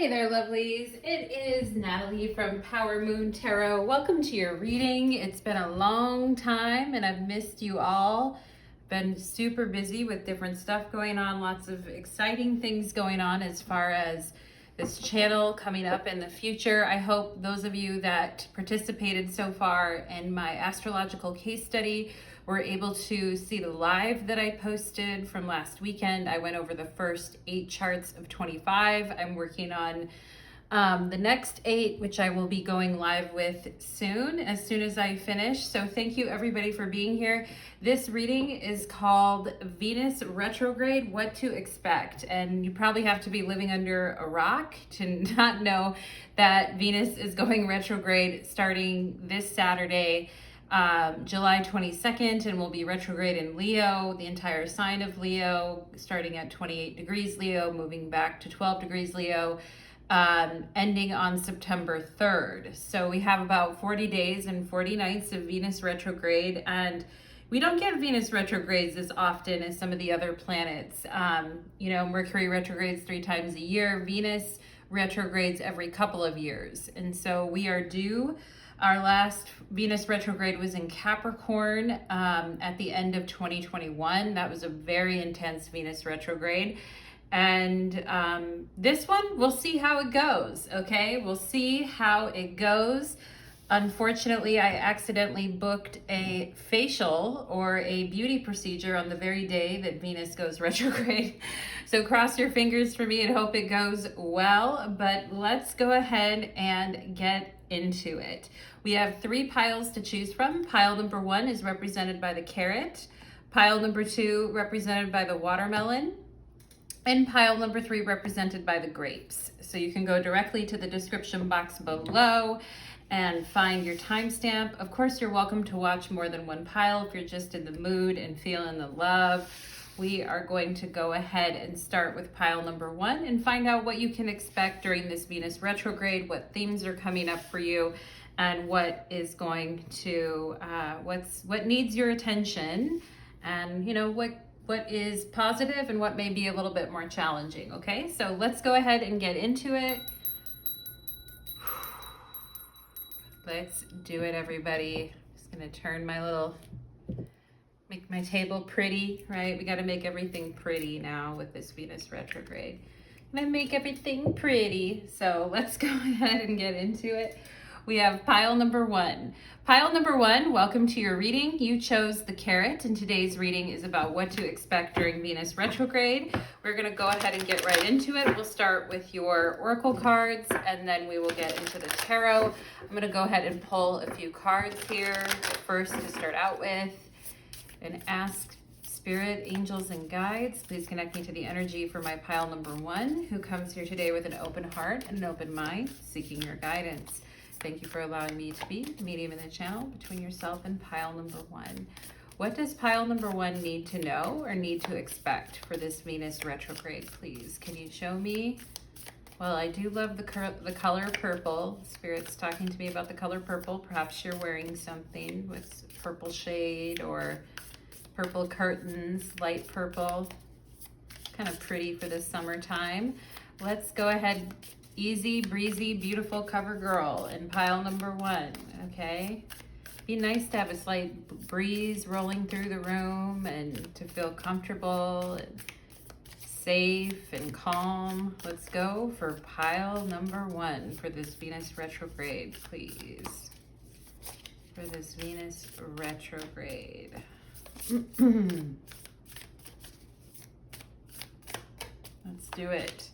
Hey there, lovelies. It is Natalie from Power Moon Tarot. Welcome to your reading. It's been a long time and I've missed you all. Been super busy with different stuff going on, lots of exciting things going on as far as this channel coming up in the future. I hope those of you that participated so far in my astrological case study were able to see the live that I posted from last weekend. I went over the first 8 charts of 25. I'm working on the next 8, which I will be going live with soon as I finish. So thank you everybody for being here. This reading is called Venus Retrograde, What to Expect. And you probably have to be living under a rock to not know that Venus is going retrograde starting this Saturday, July 22nd, and will be retrograde in Leo, the entire sign of Leo, starting at 28 degrees Leo, moving back to 12 degrees Leo, ending on September 3rd. So we have about 40 days and 40 nights of Venus retrograde, and we don't get Venus retrogrades as often as some of the other planets. Mercury retrogrades 3 times a year, Venus retrogrades every couple of years, and so we are due. Our last Venus retrograde was in Capricorn at the end of 2021. That was a very intense Venus retrograde. And this one, we'll see how it goes, okay? We'll see how it goes. Unfortunately, I accidentally booked a facial or a beauty procedure on the very day that Venus goes retrograde. So cross your fingers for me and hope it goes well. But let's go ahead and get into it. We have 3 piles to choose from. Pile number 1 is represented by the carrot. Pile number 2 represented by the watermelon. And pile number 3 represented by the grapes. So you can go directly to the description box below and find your timestamp. Of course, you're welcome to watch more than one pile if you're just in the mood and feeling the love. We are going to go ahead and start with pile number 1 and find out what you can expect during this Venus retrograde, what themes are coming up for you, and what is going to, what needs your attention, and what is positive and what may be a little bit more challenging, okay? So let's go ahead and get into it. Let's do it, everybody. Just gonna turn make my table pretty, right? We gotta make everything pretty now with this Venus retrograde. I'm gonna make everything pretty. So let's go ahead and get into it. We have pile number 1. Pile number 1, welcome to your reading. You chose the carrot, and today's reading is about what to expect during Venus retrograde. We're going to go ahead and get right into it. We'll start with your oracle cards, and then we will get into the tarot. I'm going to go ahead and pull a few cards here first to start out with, and ask Spirit, angels, and guides, please connect me to the energy for my pile number 1, who comes here today with an open heart and an open mind, seeking your guidance. Thank you for allowing me to be the medium in the channel between yourself and pile number 1. What does pile number 1 need to know or need to expect for this Venus retrograde, please? Can you show me? Well, I do love the color purple. Spirit's talking to me about the color purple. Perhaps you're wearing something with purple shade or purple curtains, light purple. Kind of pretty for the summertime. Let's go ahead. Easy, breezy, beautiful cover girl in pile number 1, okay? Be nice to have a slight breeze rolling through the room and to feel comfortable and safe and calm. Let's go for pile number 1 for this Venus retrograde, please. For this Venus retrograde. Let's do it.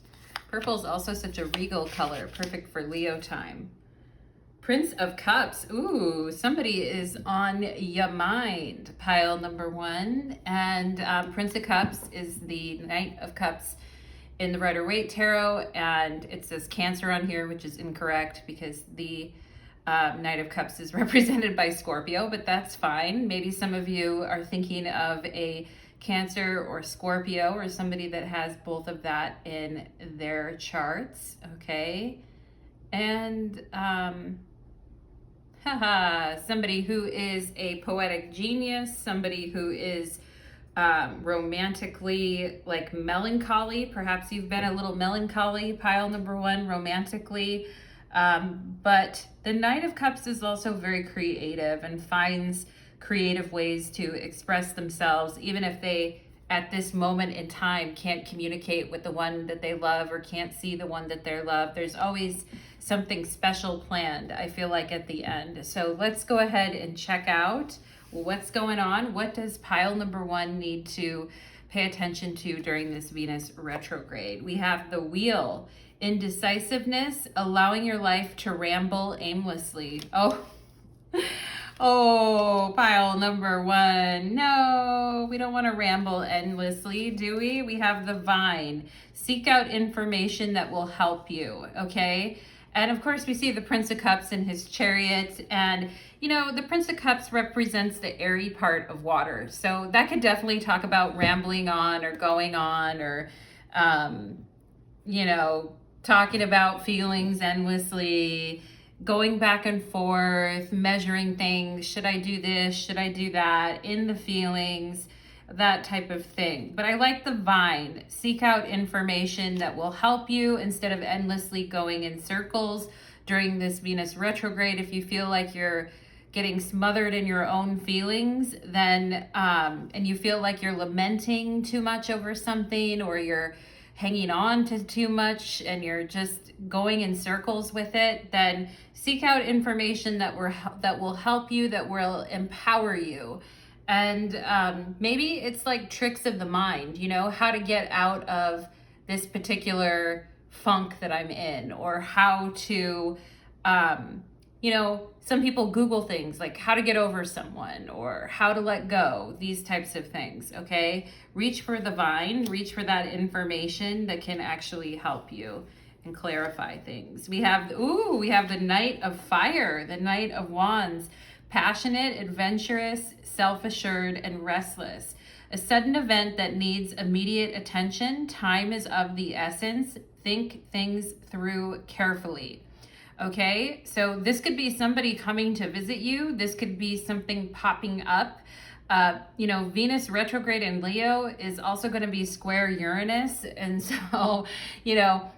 Purple is also such a regal color, perfect for Leo time. Prince of Cups. Ooh, somebody is on your mind. Pile number 1. And Prince of Cups is the Knight of Cups in the Rider-Waite Tarot. And it says Cancer on here, which is incorrect because the Knight of Cups is represented by Scorpio, but that's fine. Maybe some of you are thinking of a Cancer or Scorpio or somebody that has both of that in their charts, okay? And somebody who is a poetic genius, somebody who is romantically, like melancholy. Perhaps you've been a little melancholy, pile number one, romantically. But the Knight of Cups is also very creative and finds creative ways to express themselves, even if they, at this moment in time, can't communicate with the one that they love or can't see the one that they love. There's always something special planned, I feel like, at the end. So let's go ahead and check out what's going on. What does pile number one need to pay attention to during this Venus retrograde? We have the Wheel. Indecisiveness, allowing your life to ramble aimlessly. Oh, pile number one. No, we don't want to ramble endlessly, do we? We have the Vine. Seek out information that will help you, okay? And of course, we see the Prince of Cups in his chariot. And, you know, the Prince of Cups represents the airy part of water. So that could definitely talk about rambling on or going on or, you know, talking about feelings endlessly, going back and forth, measuring things. Should I do this? Should I do that? In the feelings, that type of thing. But I like the Vine. Seek out information that will help you instead of endlessly going in circles during this Venus retrograde. If you feel like you're getting smothered in your own feelings, then, and you feel like you're lamenting too much over something, or you're hanging on to too much and you're just going in circles with it, then seek out information that will help you, that will empower you. And maybe it's like tricks of the mind, you know, how to get out of this particular funk that I'm in, or how to, you know, some people Google things like how to get over someone or how to let go, these types of things, okay? Reach for the Vine, reach for that information that can actually help you and clarify things. We have the Knight of Fire, the Knight of Wands, passionate, adventurous, self-assured, and restless. A sudden event that needs immediate attention. Time is of the essence. Think things through carefully. Okay, so this could be somebody coming to visit you. This could be something popping up. You know, Venus retrograde in Leo is also going to be square Uranus. And so, you know,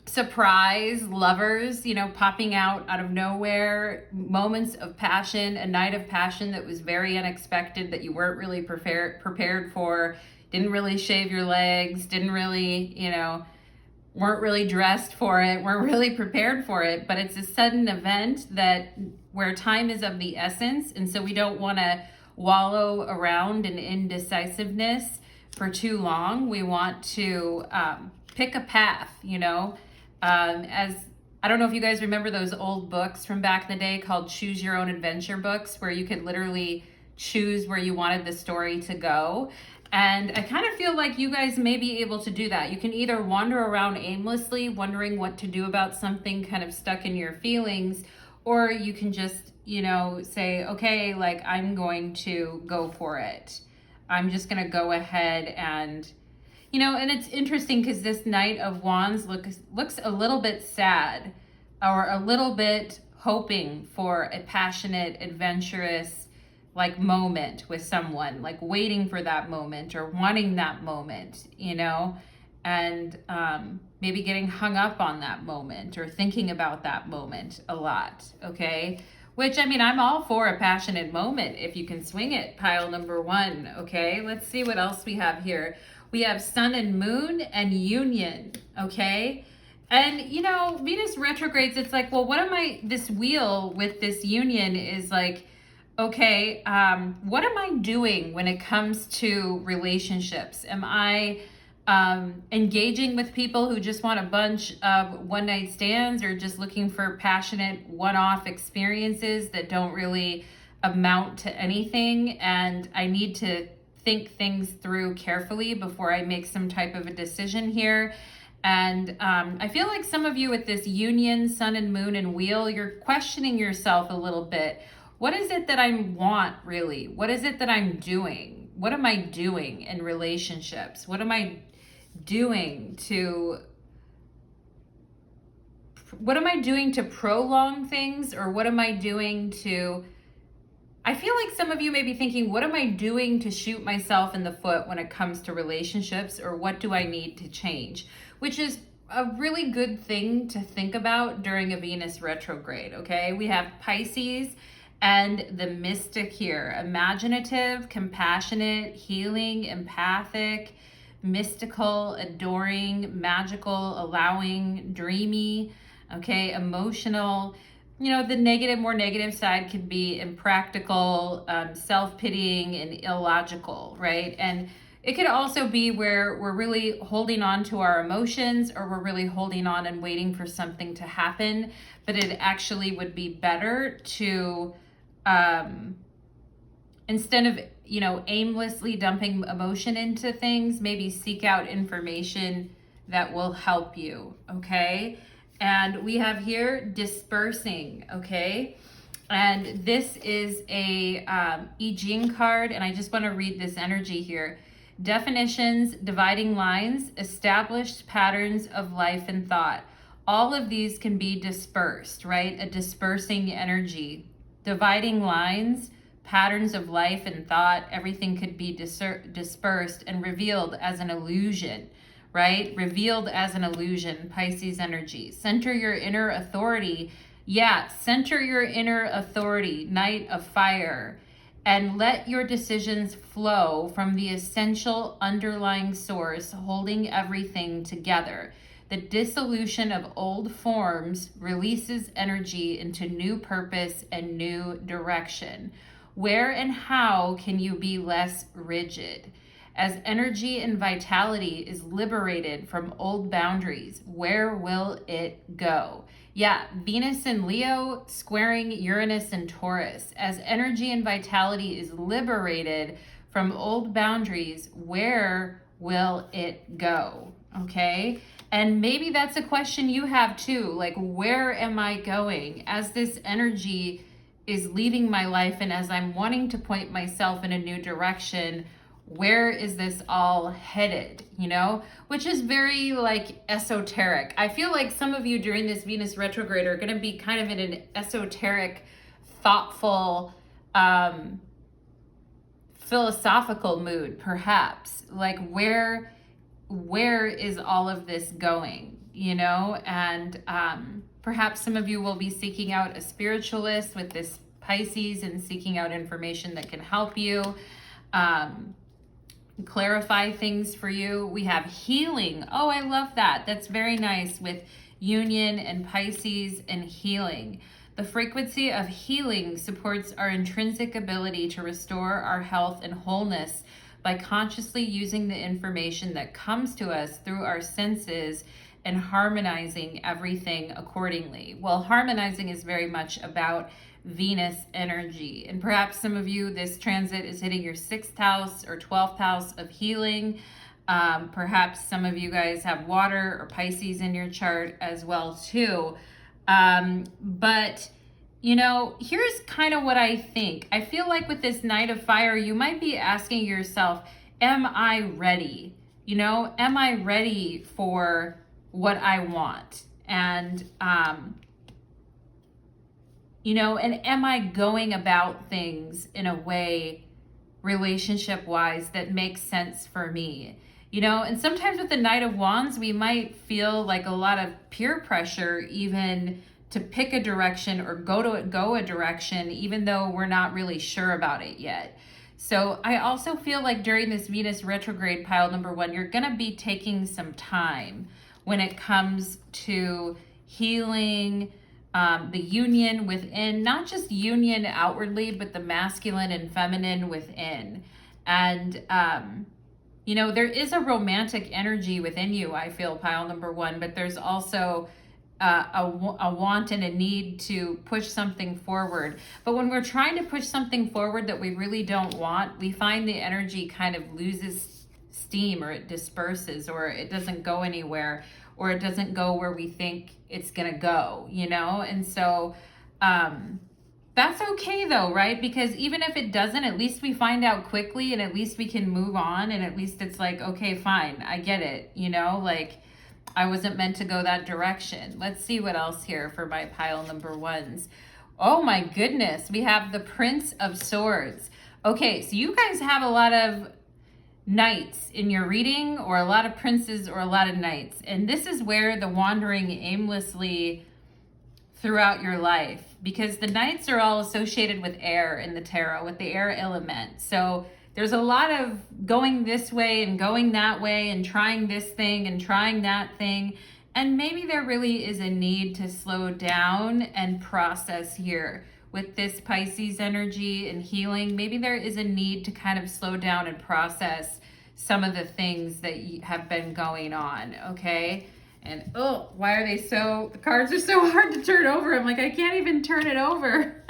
surprise lovers, you know, popping out of nowhere, moments of passion, a night of passion that was very unexpected, that you weren't really prepared for, didn't really shave your legs, didn't really, you know, weren't really dressed for it, weren't really prepared for it, but it's a sudden event where time is of the essence. And so we don't want to wallow around in indecisiveness for too long. We want to pick a path, you know, as I don't know if you guys remember those old books from back in the day called Choose Your Own Adventure books, where you could literally choose where you wanted the story to go. And I kind of feel like you guys may be able to do that. You can either wander around aimlessly, wondering what to do about something, kind of stuck in your feelings, or you can just, you know, say, okay, like I'm going to go for it. I'm just going to go ahead and, you know, and it's interesting because this Knight of Wands looks a little bit sad, or a little bit hoping for a passionate, adventurous, like moment with someone, like waiting for that moment or wanting that moment, you know, and maybe getting hung up on that moment or thinking about that moment a lot, okay? Which, I mean, I'm all for a passionate moment if you can swing it, pile number one, okay? Let's see what else we have here. We have Sun and Moon and Union, okay? And, you know, Venus retrogrades, it's like, well, this wheel with this union is like, okay, what am I doing when it comes to relationships? Am I engaging with people who just want a bunch of one-night stands, or just looking for passionate one-off experiences that don't really amount to anything? And I need to think things through carefully before I make some type of a decision here. And I feel like some of you with this union, Sun and Moon and Wheel, you're questioning yourself a little bit. What is it that I want, really? What is it that I'm doing? What am I doing in relationships? What am I doing to prolong things? Or what am I doing to, I feel like some of you may be thinking, what am I doing to shoot myself in the foot when it comes to relationships, or what do I need to change? Which is a really good thing to think about during a Venus retrograde, okay? We have Pisces and the mystic here: imaginative, compassionate, healing, empathic, mystical, adoring, magical, allowing, dreamy, okay, emotional. You know, the negative, more negative side could be impractical, self-pitying, and illogical, right? And it could also be where we're really holding on to our emotions, or we're really holding on and waiting for something to happen. But it actually would be better to, instead of, you know, aimlessly dumping emotion into things, maybe seek out information that will help you, okay? And we have here dispersing, okay? And this is a I Ching card, and I just want to read this energy here. Definitions, dividing lines, established patterns of life and thought. All of these can be dispersed, right? A dispersing energy. Dividing lines, patterns of life and thought, everything could be dispersed and revealed as an illusion, right? Revealed as an illusion, Pisces energy. Center your inner authority. Yeah, center your inner authority, Knight of Fire, and let your decisions flow from the essential underlying source holding everything together. The dissolution of old forms releases energy into new purpose and new direction. Where and how can you be less rigid? As energy and vitality is liberated from old boundaries, where will it go? Yeah, Venus and Leo squaring Uranus and Taurus. As energy and vitality is liberated from old boundaries, where will it go? Okay? And maybe that's a question you have too. Like, where am I going? As this energy is leaving my life, and as I'm wanting to point myself in a new direction, where is this all headed, you know? Which is very like esoteric. I feel like some of you during this Venus retrograde are going to be kind of in an esoteric, thoughtful, philosophical mood, perhaps. Like, where is all of this going, you know? And perhaps some of you will be seeking out a spiritualist with this Pisces and seeking out information that can help you clarify things for you. We have healing. Oh, I love that. That's very nice, with union and Pisces and healing. The frequency of healing supports our intrinsic ability to restore our health and wholeness by consciously using the information that comes to us through our senses and harmonizing everything accordingly. Well, harmonizing is very much about Venus energy. And perhaps some of you, this transit is hitting your 6th house or 12th house of healing. Perhaps some of you guys have water or Pisces in your chart as well too. But you know, here's kind of what I think. I feel like with this Knight of Fire, you might be asking yourself, am I ready? You know, am I ready for what I want? And, you know, and am I going about things in a way, relationship-wise, that makes sense for me? You know, and sometimes with the Knight of Wands, we might feel like a lot of peer pressure even to pick a direction or go a direction, even though we're not really sure about it yet. So I also feel like during this Venus retrograde, pile number 1, you're going to be taking some time when it comes to healing, the union within, not just union outwardly, but the masculine and feminine within. And, you know, there is a romantic energy within you, I feel, pile number 1, but there's also a want and a need to push something forward. But when we're trying to push something forward that we really don't want, we find the energy kind of loses steam, or it disperses, or it doesn't go anywhere, or it doesn't go where we think it's gonna go, you know? And so that's okay though, right? Because even if it doesn't, at least we find out quickly, and at least we can move on, and at least it's like, okay, fine, I get it, you know? Like, I wasn't meant to go that direction. Let's see what else here for my pile number 1s. Oh my goodness, we have the Prince of Swords. Okay, so you guys have a lot of knights in your reading, or a lot of princes, or a lot of knights. And this is where the wandering aimlessly throughout your life, because the knights are all associated with air in the tarot, with the air element. So there's a lot of going this way and going that way and trying this thing and trying that thing. And maybe there really is a need to slow down and process here with this Pisces energy and healing. Maybe there is a need to kind of slow down and process some of the things that have been going on, okay? And oh, why are they the cards are so hard to turn over. I'm like, I can't even turn it over.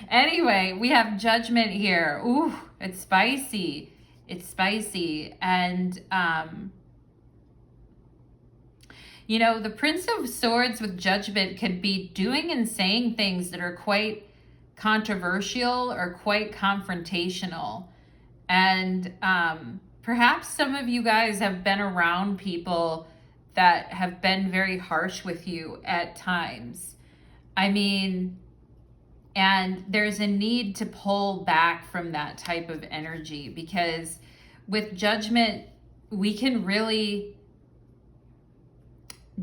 Anyway, we have Judgment here. Ooh, it's spicy. It's spicy. And, you know, the Prince of Swords with Judgment could be doing and saying things that are quite controversial or quite confrontational. And perhaps some of you guys have been around people that have been very harsh with you at times. I mean, and there's a need to pull back from that type of energy, because with Judgment,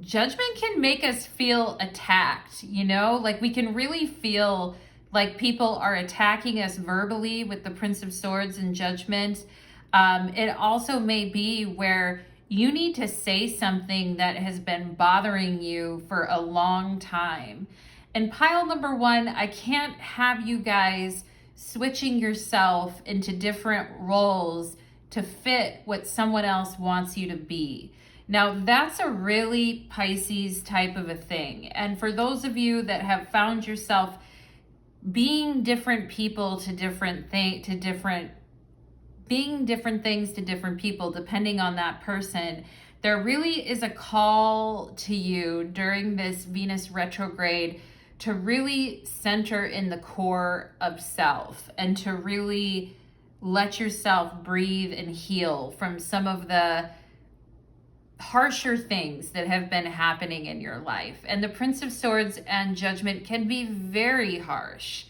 Judgment can make us feel attacked, you know? Like we can really feel like people are attacking us verbally with the Prince of Swords and Judgment. It also may be where you need to say something that has been bothering you for a long time. And pile number one, I can't have you guys switching yourself into different roles to fit what someone else wants you to be. Now, that's a really Pisces type of a thing. And for those of you that have found yourself being different people to different things to different people, depending on that person, there really is a call to you during this Venus retrograde to really center in the core of self and to really let yourself breathe and heal from some of the harsher things that have been happening in your life. And the Prince of Swords and Judgment can be very harsh.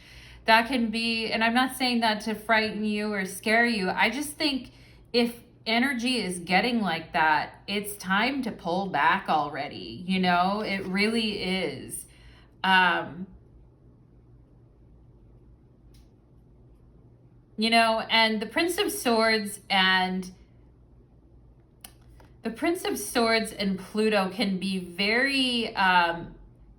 That can be, and I'm not saying that to frighten you or scare you. I just think if energy is getting like that, it's time to pull back already. You know, it really is. You know, and the Prince of Swords and Pluto can be very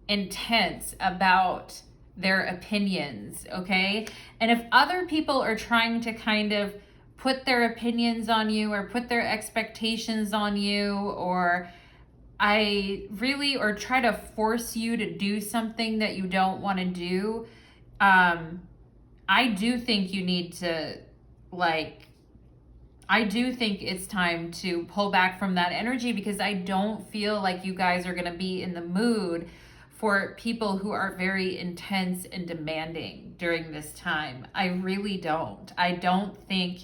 intense about their opinions, okay? And if other people are trying to kind of put their opinions on you or put their expectations on you, or try to force you to do something that you don't want to do, I do think you need to, I do think it's time to pull back from that energy, because I don't feel like you guys are going to be in the mood for people who are very intense and demanding during this time. I really don't. I don't think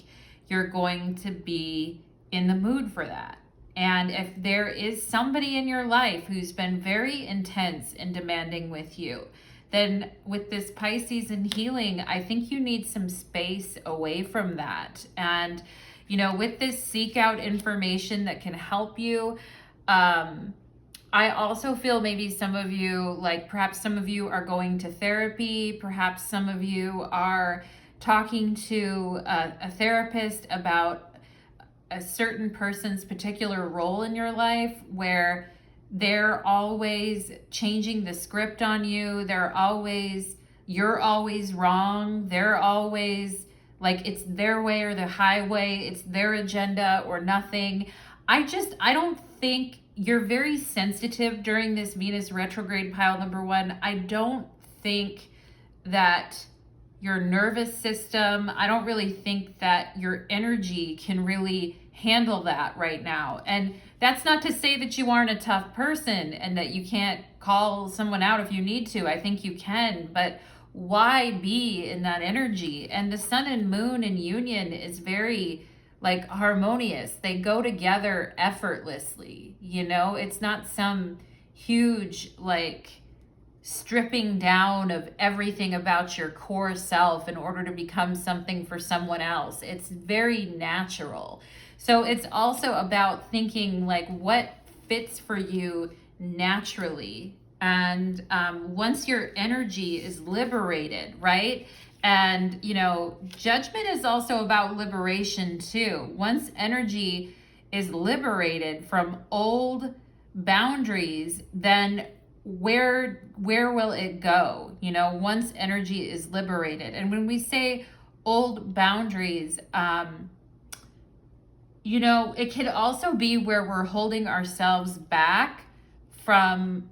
you're going to be in the mood for that. And if there is somebody in your life who's been very intense and demanding with you, then with this Pisces and healing, I think you need some space away from that. And, you know, with this, seek out information that can help you. I also feel maybe some of you, perhaps some of you are going to therapy. Perhaps some of you are talking to a therapist about a certain person's particular role in your life, where they're always changing the script on you. You're always wrong. They're always it's their way or the highway. It's their agenda or nothing. I don't think you're very sensitive during this Venus retrograde, pile number one. I don't think that your nervous system, I don't really think that your energy can really handle that right now. And that's not to say that you aren't a tough person and that you can't call someone out if you need to. I think you can, but why be in that energy? And the sun and moon in union is very harmonious. They go together effortlessly, you know? It's not some huge stripping down of everything about your core self in order to become something for someone else. It's very natural. So it's also about thinking like what fits for you naturally. And once your energy is liberated, right? And, you know, judgment is also about liberation too. Once energy is liberated from old boundaries, then where will it go? You know, once energy is liberated. And when we say old boundaries, you know, it could also be where we're holding ourselves back from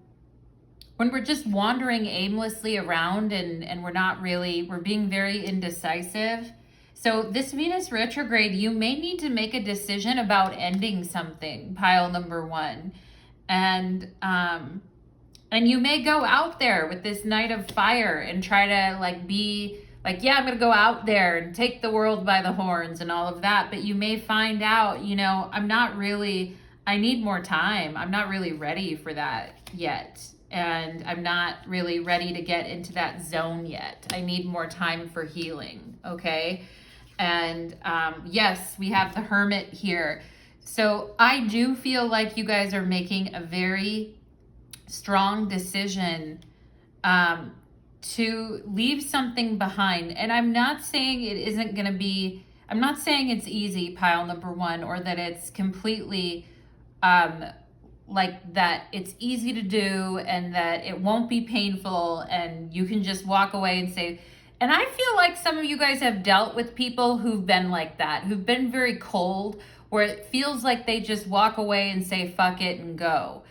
when we're just wandering aimlessly around and we're being very indecisive. So this Venus retrograde, you may need to make a decision about ending something, pile number one. And you may go out there with this Knight of Fire and try to like be like, yeah, I'm going to go out there and take the world by the horns and all of that. But you may find out, you know, I need more time. I'm not really ready for that yet. And I'm not really ready to get into that zone yet. I need more time for healing. Okay. And yes, we have the Hermit here. So I do feel like you guys are making a very strong decision to leave something behind. And I'm not saying I'm not saying it's easy, pile number one, or that it's completely like that it's easy to do and that it won't be painful and you can just walk away and say, and I feel like some of you guys have dealt with people who've been like that, who've been very cold, where it feels like they just walk away and say, fuck it and go.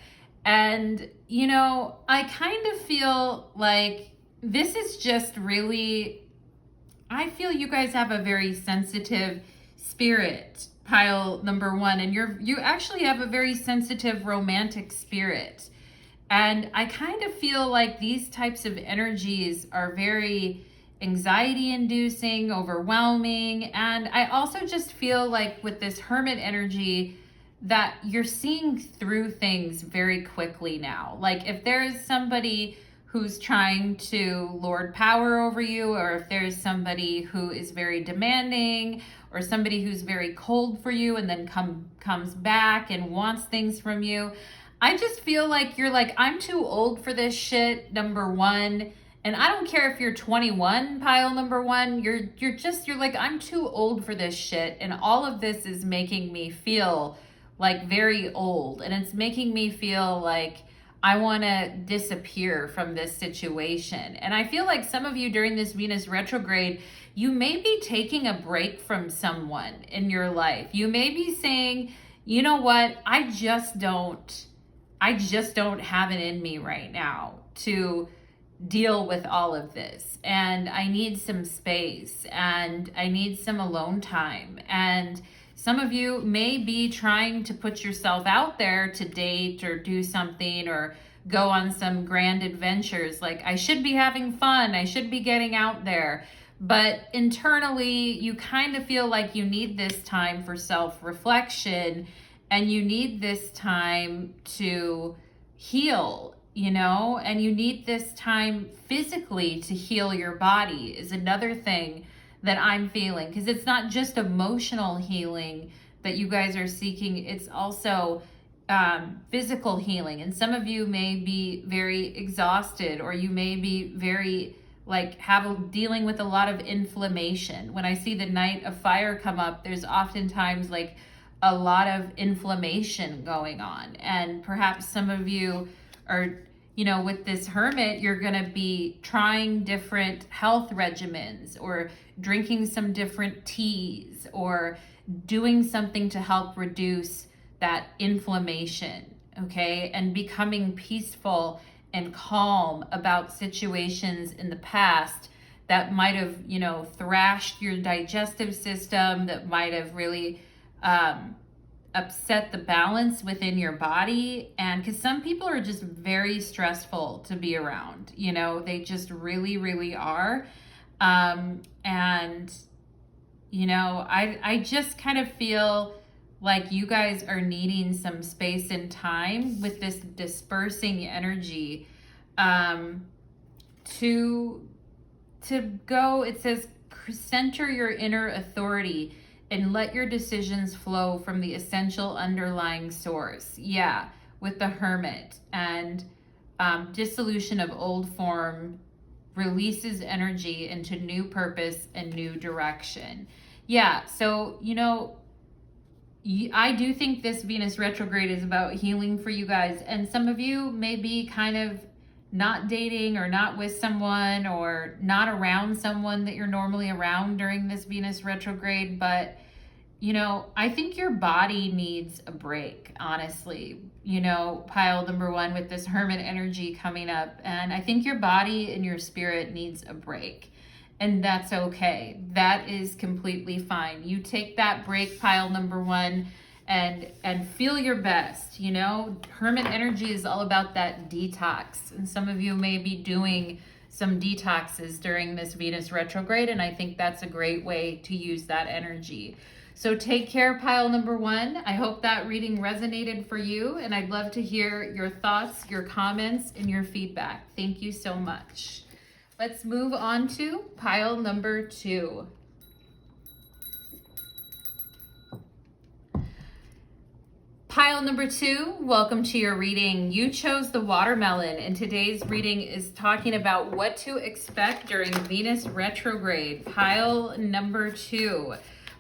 And, you know, I kind of feel like this is just really, I feel you guys have a very sensitive spirit, pile number one, and you actually have a very sensitive romantic spirit. And I kind of feel like these types of energies are very anxiety inducing, overwhelming. And I also just feel like with this Hermit energy that you're seeing through things very quickly now. Like if there's somebody who's trying to lord power over you, or if there's somebody who is very demanding, or somebody who's very cold for you and then comes back and wants things from you, I just feel like you're like, I'm too old for this shit, number one. And I don't care if you're 21, pile number one, you're like, I'm too old for this shit. And all of this is making me feel like very old. And it's making me feel like I want to disappear from this situation. And I feel like some of you during this Venus retrograde, you may be taking a break from someone in your life. You may be saying, you know what, I just don't have it in me right now to deal with all of this. And I need some space and I need some alone time. And some of you may be trying to put yourself out there to date or do something or go on some grand adventures. Like, I should be having fun. I should be getting out there. But internally, you kind of feel like you need this time for self-reflection and you need this time to heal, you know, and you need this time physically to heal your body is another thing that I'm feeling, because it's not just emotional healing that you guys are seeking, it's also physical healing. And some of you may be very exhausted, or you may be very dealing with a lot of inflammation. When I see the Knight of Fire come up, there's oftentimes like a lot of inflammation going on. And perhaps some of you are, you know, with this Hermit, you're going to be trying different health regimens or drinking some different teas or doing something to help reduce that inflammation, okay? And becoming peaceful and calm about situations in the past that might have, you know, thrashed your digestive system, that might have really upset the balance within your body. And because some people are just very stressful to be around, you know, they just really, really are. And, you know, I just kind of feel like you guys are needing some space and time with this dispersing energy. to go, it says, center your inner authority and let your decisions flow from the essential underlying source. Yeah, with the Hermit. And dissolution of old form releases energy into new purpose and new direction. Yeah, so, you know, I do think this Venus retrograde is about healing for you guys. And some of you may be kind of not dating or not with someone or not around someone that you're normally around during this Venus retrograde. But, you know, I think your body needs a break, honestly. You know, pile number one with this Hermit energy coming up. And I think your body and your spirit needs a break. And that's okay. That is completely fine. You take that break, pile number one, and feel your best. You know, Hermit energy is all about that detox. And some of you may be doing some detoxes during this Venus retrograde, and I think that's a great way to use that energy. So take care, pile number one. I hope that reading resonated for you, and I'd love to hear your thoughts, your comments, and your feedback. Thank you so much. Let's move on to pile number two. Pile number two, welcome to your reading. You chose the watermelon, and today's reading is talking about what to expect during Venus retrograde. Pile number two.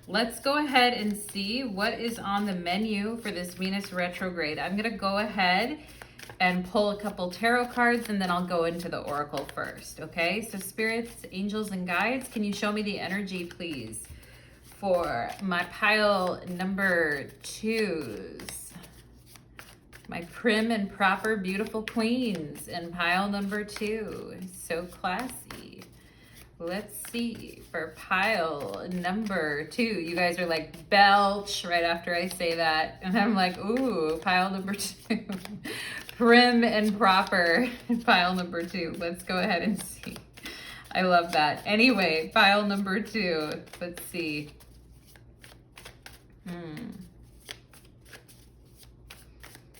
Let's go ahead and see what is on the menu for this Venus retrograde. I'm going to go ahead and pull a couple tarot cards, and then I'll go into the oracle first, okay? So spirits, angels, and guides, can you show me the energy, please, for my pile number twos? My prim and proper, beautiful queens in pile number two. So classy. Let's see for pile number two. You guys are like belch right after I say that. And I'm like, ooh, pile number two. Prim and proper, pile number two. Let's go ahead and see. I love that. Anyway, pile number two. Let's see.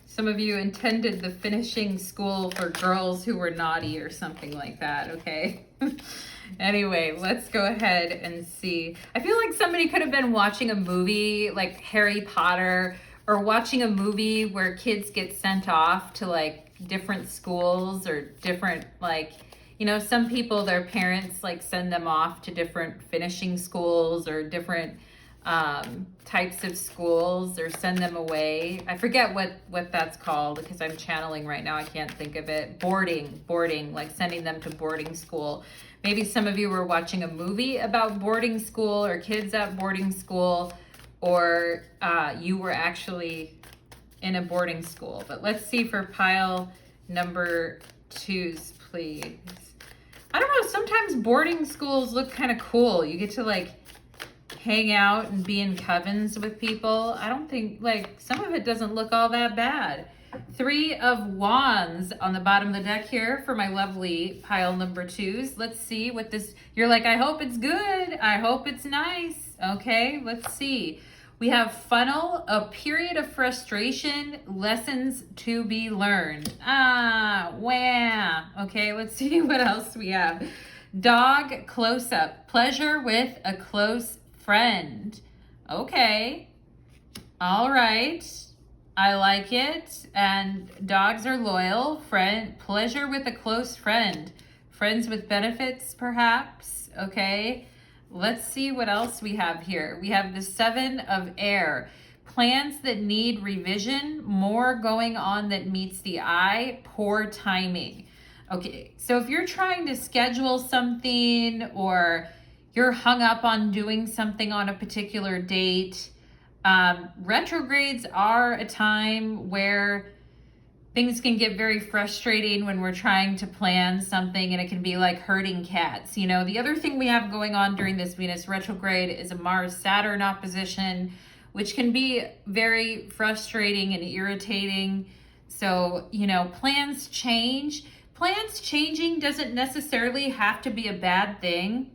Some of you intended the finishing school for girls who were naughty or something like that, okay? Anyway, let's go ahead and see. I feel like somebody could have been watching a movie like Harry Potter, or watching a movie where kids get sent off to like different schools or different, like, you know, some people, their parents like send them off to different finishing schools or different types of schools, or send them away. I forget what that's called because I'm channeling right now. I can't think of it. Boarding, like sending them to boarding school. Maybe some of you were watching a movie about boarding school or kids at boarding school, or you were actually in a boarding school. But let's see for pile number twos, please. I don't know, sometimes boarding schools look kind of cool. You get to like hang out and be in covens with people. I don't think, like, some of it doesn't look all that bad. Three of Wands on the bottom of the deck here for my lovely pile number twos. Let's see what this, you're like, I hope it's good. I hope it's nice. Okay, let's see. We have funnel, a period of frustration, lessons to be learned. Wow. Okay, let's see what else we have. Dog, close up, pleasure with a close friend. Okay. All right. I like it. And dogs are loyal. Friend, pleasure with a close friend. Friends with benefits, perhaps. Okay. Let's see what else we have here. We have the Seven of Air. Plans that need revision. More going on that meets the eye. Poor timing. Okay. So if you're trying to schedule something, or you're hung up on doing something on a particular date, retrogrades are a time where things can get very frustrating when we're trying to plan something, and it can be like herding cats. You know, the other thing we have going on during this Venus retrograde is a Mars-Saturn opposition, which can be very frustrating and irritating. So, you know, plans change. Plans changing doesn't necessarily have to be a bad thing.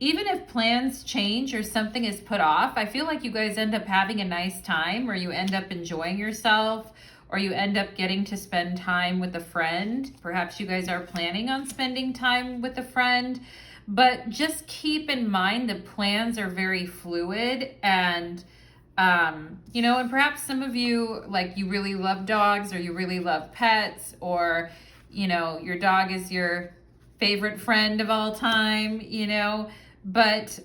Even if plans change or something is put off, I feel like you guys end up having a nice time, or you end up enjoying yourself, or you end up getting to spend time with a friend. Perhaps you guys are planning on spending time with a friend, but just keep in mind the plans are very fluid, and you know, and perhaps some of you, like, you really love dogs, or you really love pets, or, you know, your dog is your favorite friend of all time, you know, but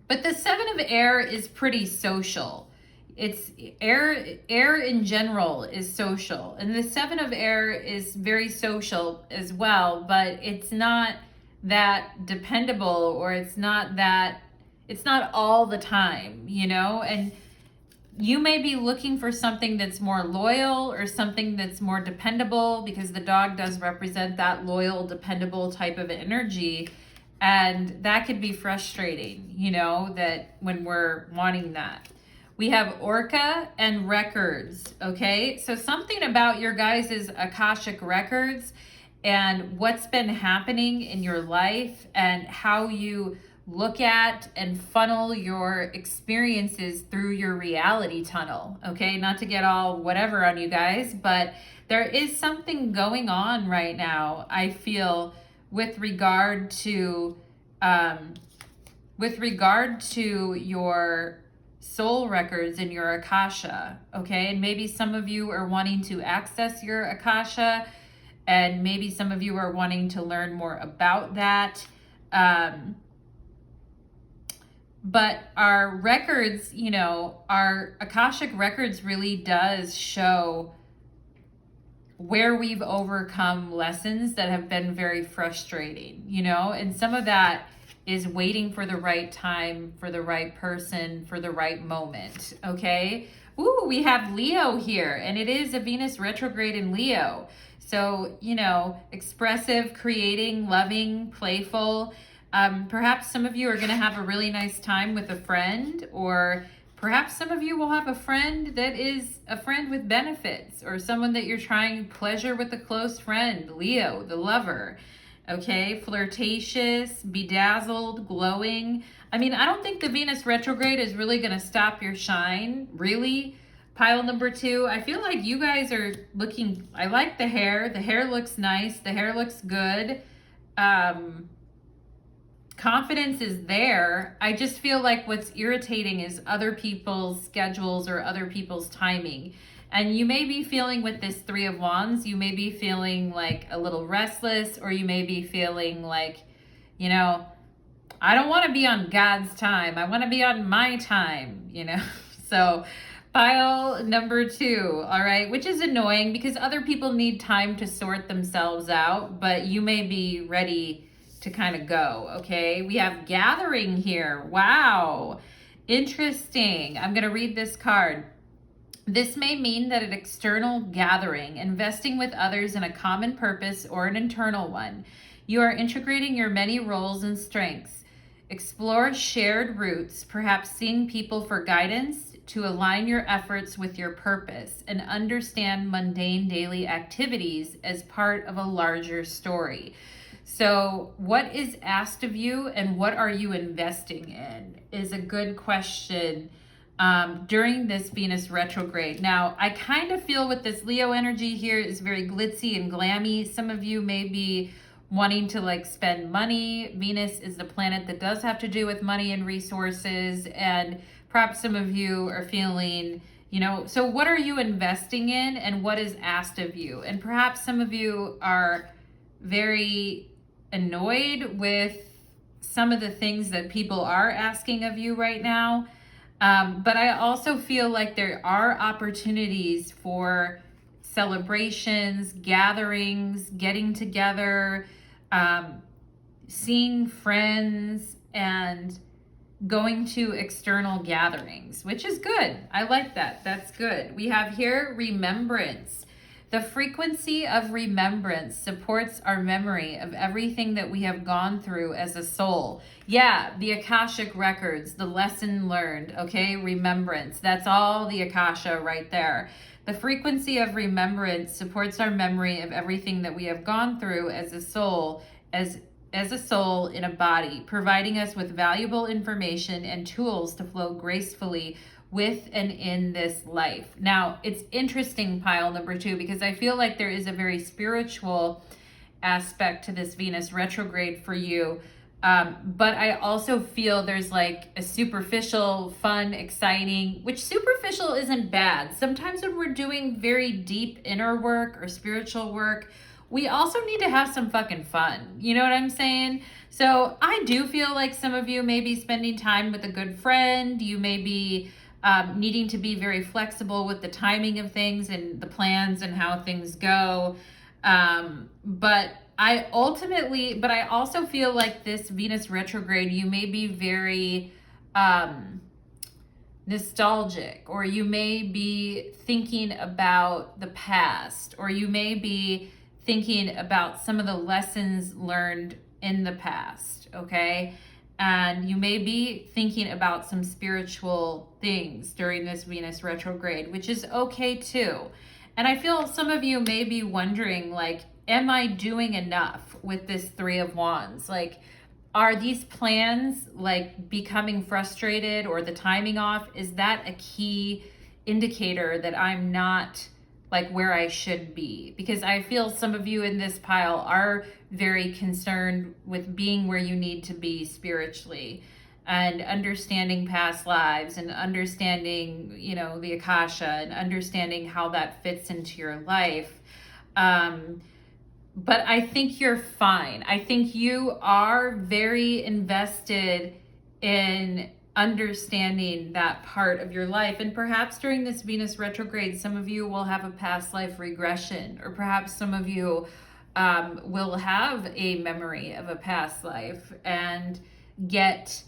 the Seven of Air is pretty social. It's air in general is social, and the Seven of Air is very social as well, but it's not that dependable, or it's not all the time, you know. And you may be looking for something that's more loyal, or something that's more dependable, because the dog does represent that loyal, dependable type of energy. And that could be frustrating, you know, that when we're wanting that. We have Orca and records, okay? So something about your guys' Akashic records and what's been happening in your life, and how you look at and funnel your experiences through your reality tunnel, okay? Not to get all whatever on you guys, but there is something going on right now, I feel, with regard to your soul records in your Akasha, okay? And maybe some of you are wanting to access your Akasha, and maybe some of you are wanting to learn more about that. But our records, you know, our Akashic records really does show where we've overcome lessons that have been very frustrating, you know, and some of that is waiting for the right time, for the right person, for the right moment, okay? Ooh, we have Leo here, and it is a Venus retrograde in Leo. So, you know, expressive, creating, loving, playful. Perhaps some of you are going to have a really nice time with a friend, or perhaps some of you will have a friend that is a friend with benefits, or someone that you're trying pleasure with a close friend, Leo, the lover. Okay, flirtatious, bedazzled, glowing. I mean, I don't think the Venus retrograde is really going to stop your shine, really. Pile number 2, I feel like you guys are looking, I like the hair. The hair looks nice. The hair looks good. Confidence is there. I just feel like what's irritating is other people's schedules or other people's timing. And you may be feeling with this 3 of Wands, you may be feeling like a little restless, or you may be feeling like, you know, I don't want to be on God's time. I want to be on my time, you know. So pile number 2, all right, which is annoying because other people need time to sort themselves out, but you may be ready to kind of go, okay? We have gathering here. Wow, interesting. I'm going to read this card. This may mean that an external gathering, investing with others in a common purpose or an internal one. You are integrating your many roles and strengths. Explore shared roots, perhaps seeing people for guidance to align your efforts with your purpose, and understand mundane daily activities as part of a larger story. So what is asked of you and what are you investing in is a good question during this Venus retrograde. Now, I kind of feel with this Leo energy here is very glitzy and glammy. Some of you may be wanting to like spend money. Venus is the planet that does have to do with money and resources. And perhaps some of you are feeling, you know, so what are you investing in and what is asked of you? And perhaps some of you are very annoyed with some of the things that people are asking of you right now. But I also feel like there are opportunities for celebrations, gatherings, getting together, seeing friends, and going to external gatherings, which is good. I like that. That's good. We have here remembrance. The frequency of remembrance supports our memory of everything that we have gone through as a soul. Yeah, the Akashic records, the lesson learned, okay? Remembrance, that's all the Akasha right there. The frequency of remembrance supports our memory of everything that we have gone through as a soul, as a soul in a body, providing us with valuable information and tools to flow gracefully with and in this life. Now, it's interesting, pile number 2, because I feel like there is a very spiritual aspect to this Venus retrograde for you. But I also feel there's like a superficial, fun, exciting, which superficial isn't bad. Sometimes when we're doing very deep inner work or spiritual work, we also need to have some fucking fun. You know what I'm saying? So I do feel like some of you may be spending time with a good friend. You may be needing to be very flexible with the timing of things and the plans and how things go. But I also feel like this Venus retrograde, you may be very nostalgic, or you may be thinking about the past, or you may be thinking about some of the lessons learned in the past, okay? And you may be thinking about some spiritual things during this Venus retrograde, which is okay too. And I feel some of you may be wondering, like, am I doing enough with this 3 of Wands? Like, are these plans like becoming frustrated or the timing off? Is that a key indicator that I'm not like where I should be? Because I feel some of you in this pile are very concerned with being where you need to be spiritually, and understanding past lives, and understanding, you know, the Akasha, and understanding how that fits into your life. But I think you're fine. I think you are very invested in understanding that part of your life. And perhaps during this Venus retrograde, some of you will have a past life regression, or perhaps some of you will have a memory of a past life and get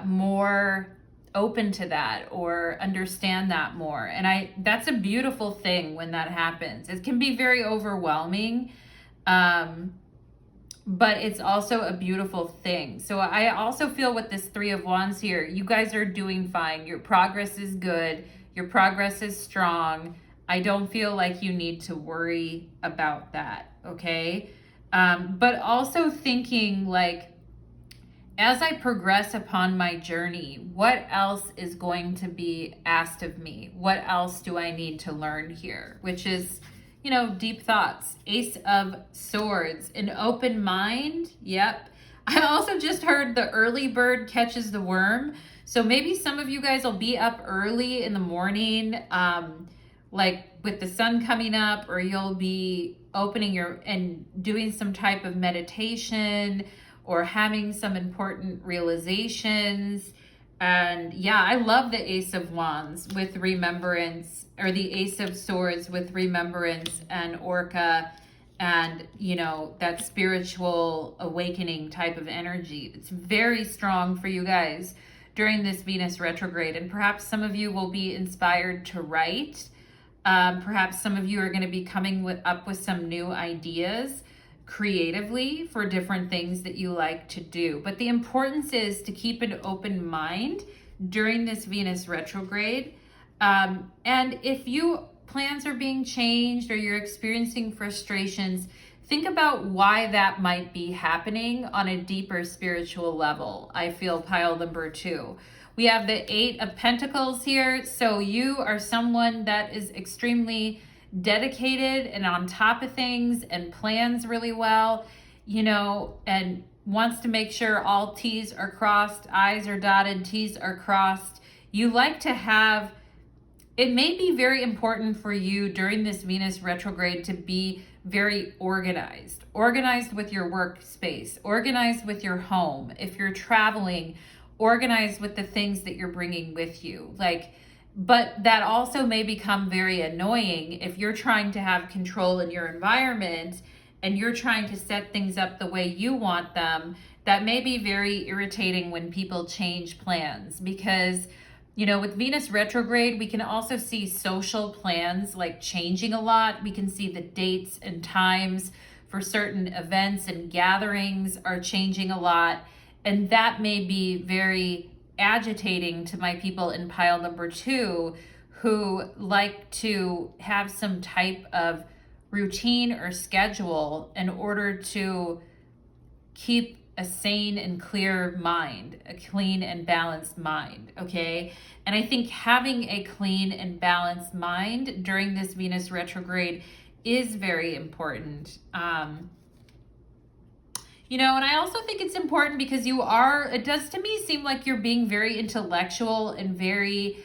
more open to that, or understand that more. And that's a beautiful thing when that happens. It can be very overwhelming, but it's also a beautiful thing. So I also feel with this 3 of Wands here, you guys are doing fine. Your progress is good. Your progress is strong. I don't feel like you need to worry about that, okay? But also thinking like, as I progress upon my journey, what else is going to be asked of me? What else do I need to learn here? Which is, you know, deep thoughts. Ace of Swords, an open mind. Yep. I also just heard the early bird catches the worm. So maybe some of you guys will be up early in the morning, like with the sun coming up, or you'll be opening and doing some type of meditation, or having some important realizations. And yeah, I love the Ace of Wands with remembrance, or the Ace of Swords with remembrance and Orca, and, you know, that spiritual awakening type of energy. It's very strong for you guys during this Venus retrograde. And perhaps some of you will be inspired to write. Perhaps some of you are going to be coming up with some new ideas creatively for different things that you like to do. But the importance is to keep an open mind during this Venus retrograde. And if plans are being changed, or you're experiencing frustrations, think about why that might be happening on a deeper spiritual level. I feel pile number 2. We have the 8 of Pentacles here. So you are someone that is extremely dedicated and on top of things and plans really well, you know, and wants to make sure all T's are crossed, I's are dotted, T's are crossed. You like to have, it may be very important for you during this Venus retrograde to be very organized with your workspace, organized with your home. If you're traveling, organized with the things that you're bringing with you. But that also may become very annoying if you're trying to have control in your environment and you're trying to set things up the way you want them. That may be very irritating when people change plans, because, you know, with Venus retrograde, we can also see social plans like changing a lot. We can see the dates and times for certain events and gatherings are changing a lot. And that may be very agitating to my people in pile number 2, who like to have some type of routine or schedule in order to keep a sane and clear mind, a clean and balanced mind, okay? And I think having a clean and balanced mind during this Venus retrograde is very important. You know, and I also think it's important because it does to me seem like you're being very intellectual and very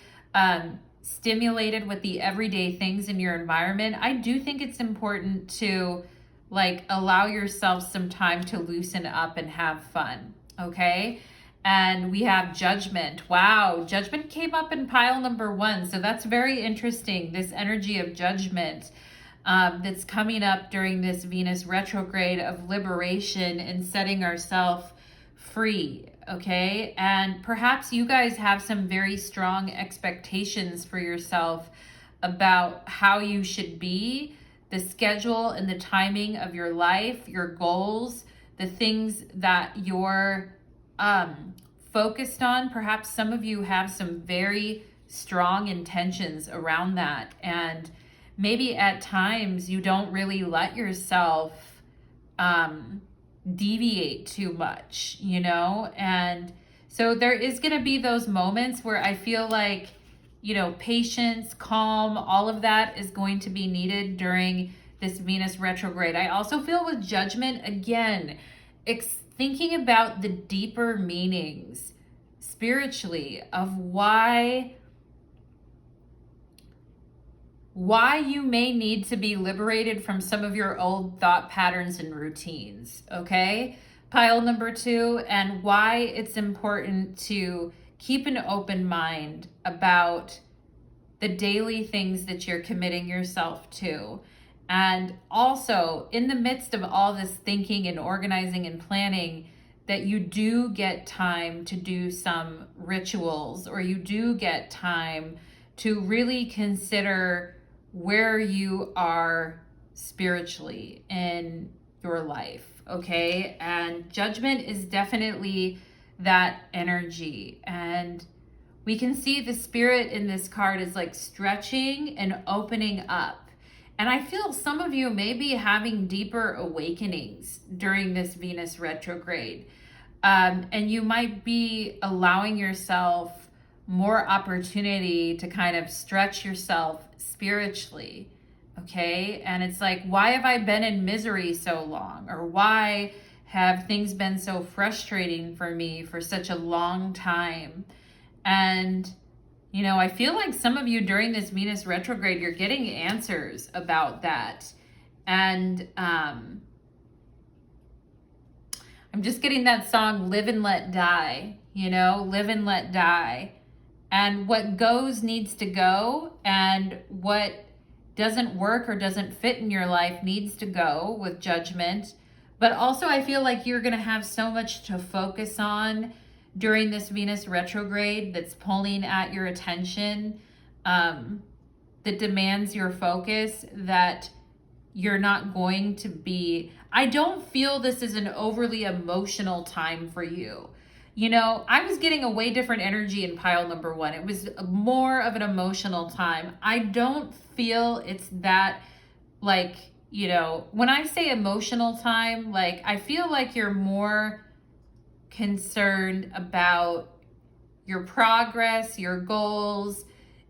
stimulated with the everyday things in your environment. I do think it's important to like allow yourself some time to loosen up and have fun, okay? And we have Judgment. Wow, Judgment came up in pile number 1. So that's very interesting, this energy of judgment. That's coming up during this Venus retrograde of liberation and setting ourselves free, okay? And perhaps you guys have some very strong expectations for yourself about how you should be, the schedule and the timing of your life, your goals, the things that you're focused on. Perhaps some of you have some very strong intentions around that, and maybe at times you don't really let yourself deviate too much, you know? And so there is going to be those moments where I feel like, you know, patience, calm, all of that is going to be needed during this Venus retrograde. I also feel with Judgment, again, thinking about the deeper meanings spiritually of why you may need to be liberated from some of your old thought patterns and routines, okay? Pile number 2, and why it's important to keep an open mind about the daily things that you're committing yourself to. And also, in the midst of all this thinking and organizing and planning, that you do get time to do some rituals, or you do get time to really consider where you are spiritually in your life, okay? And Judgment is definitely that energy. And we can see the spirit in this card is like stretching and opening up. And I feel some of you may be having deeper awakenings during this Venus retrograde. And you might be allowing yourself more opportunity to kind of stretch yourself spiritually, okay? And it's like, why have I been in misery so long? Or why have things been so frustrating for me for such a long time? And, you know, I feel like some of you during this Venus retrograde, you're getting answers about that. And I'm just getting that song, Live and Let Die, you know, live and let die. And what goes needs to go, and what doesn't work or doesn't fit in your life needs to go with Judgment. But also I feel like you're going to have so much to focus on during this Venus retrograde that's pulling at your attention, that demands your focus, that you're not going to be... I don't feel this is an overly emotional time for you. You know, I was getting a way different energy in pile number 1. It was more of an emotional time. I don't feel it's that, like, you know, when I say emotional time, like, I feel like you're more concerned about your progress, your goals,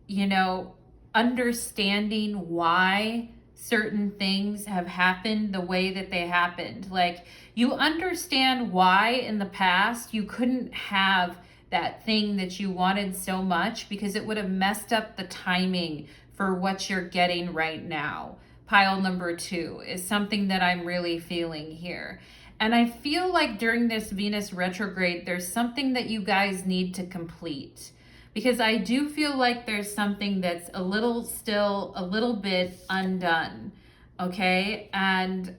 you know, understanding why certain things have happened the way that they happened. Like, you understand why in the past you couldn't have that thing that you wanted so much because it would have messed up the timing for what you're getting right now. Pile number 2 is something that I'm really feeling here. And I feel like during this Venus retrograde, there's something that you guys need to complete, because I do feel like there's something that's still a little bit undone, okay? And